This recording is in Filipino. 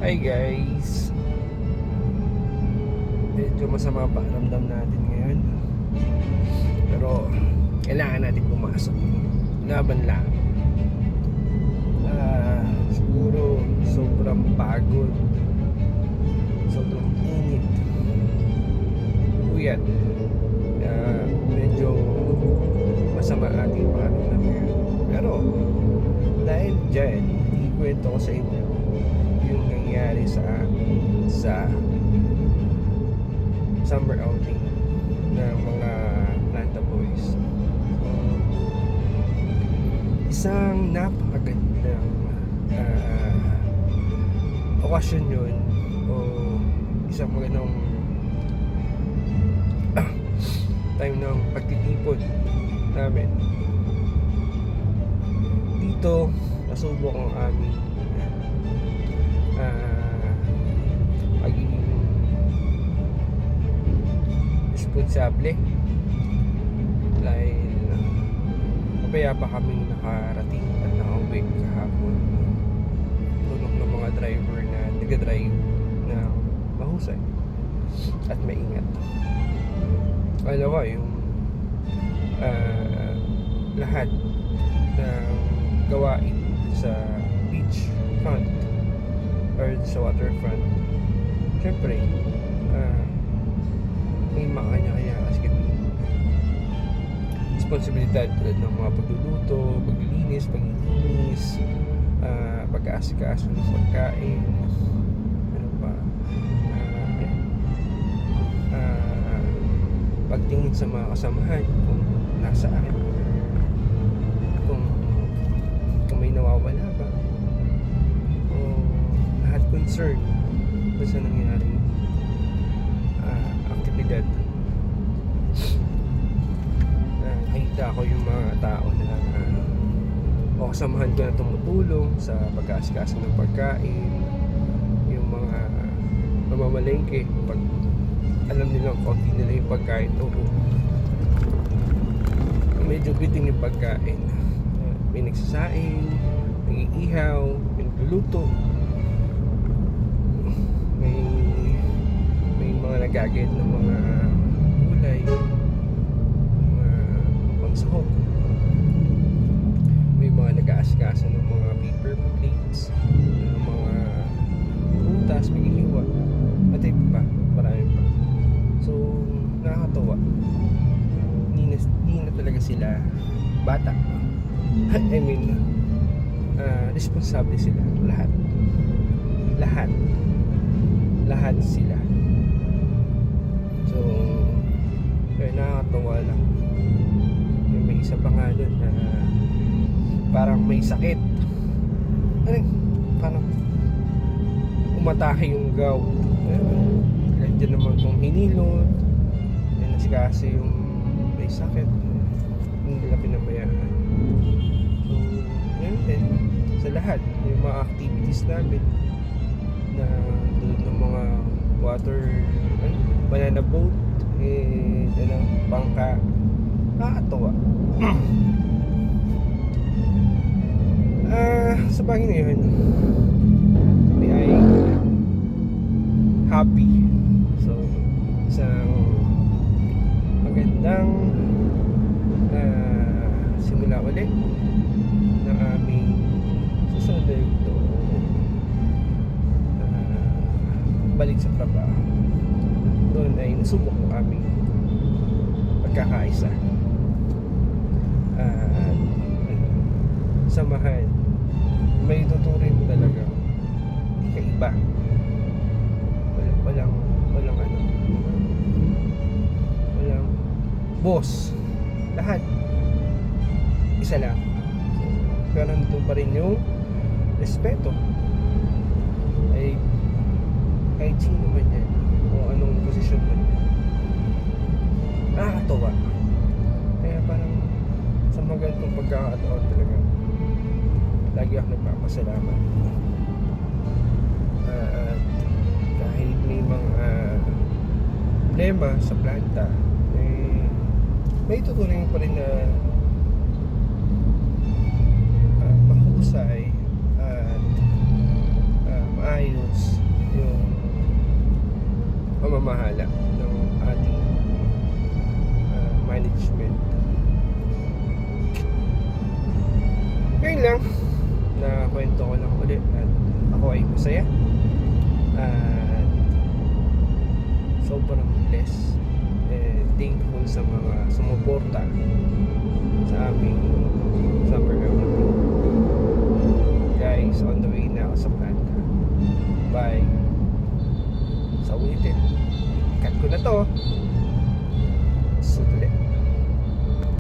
Hi guys. Medyo masama pa ramdam natin ngayon. Pero kailangan natin pumasok. Laban lang. Siguro sobrang pagod. Sobrang init. Uyat. Medyo masama ating pakiramdam ngayon. Pero dahil dyan, ikwento ko sa inyo yung nangyari sa amin sa summer outing ng mga Planta Boys. Isang napakagandang okasyon yun, o isang magandang time ng pagtitipon namin. Dito nasubok ang aming pagiging responsable dahil mapaya pa kaming nakarating at nakauwi kahapon. Tulong ng mga driver na nag-drive na mahusay at maingat. Alam yung lahat ng gawain sa beach front or sa waterfront, syempre may mga kanya-kanya kasi responsibilidad tulad ng mga pagluluto, paglilinis, paglilinis, pag-aasikaso ng pagkain, ano pa, pagtingin sa mga kasamahan kung nasaan, kung may nawawala ba, o lahat concern sa nangyaring aktibidad. Nakita ko yung mga tao na o kasamahan ko na tumutulong sa pag-aasikaso ng pagkain, yung mga mamamalengke pag alam nilang konti nila yung pagkain, o medyo biting yung pagkain, may nagsasaing, nag-iihaw, may nagluluto, may mga nagagayad ng mga gulay, mga pangsahog, may mga nag-aasikasa ng mga paper plates, ng mga prutas, maghihiwa, at iba pa, marami pa. So nakakatawa, hindi na talaga sila bata. I mean, responsable sila, lahat sila. So kaya nakakatawa lang. May isa pa nga doon na parang may sakit, parang umatahe yung gout. Diyan naman kung hinilot, yan kasi yung may sakit, hindi nila pinabayaan. So yun din sa lahat yung mga activities namin na tulad ng mga water, banana boat, bangka, nakakatawa. Sa bagay na yun, ay happy. So isang magandang simula ulit ng aming susunod ito, balik sa trabaho. Doon ay nasubok ang aming pagkakaisa at samahan. May tuturin mo talaga, hindi ka iba, walang boss, lahat isa lang. Pero nandun pa rin yung respeto, ay kahit sino man yan o anong posisyon man yan. Nakakatawa. Kaya parang sa magandang pagkakataon talaga lagi ako nagpapasalamat. At kahit may mga problema sa planta, may tutuloy pa rin na mahusay at maayos maayos yung pamamahala ng ating management. Ngayon lang na kwento ko lang ulit at ako ay masaya at sobrang blessed and thankful sa mga sumuporta sa aming summer outing. Guys, on the way na ako sa planta. Bye. Sa ulitin, cut ko na to.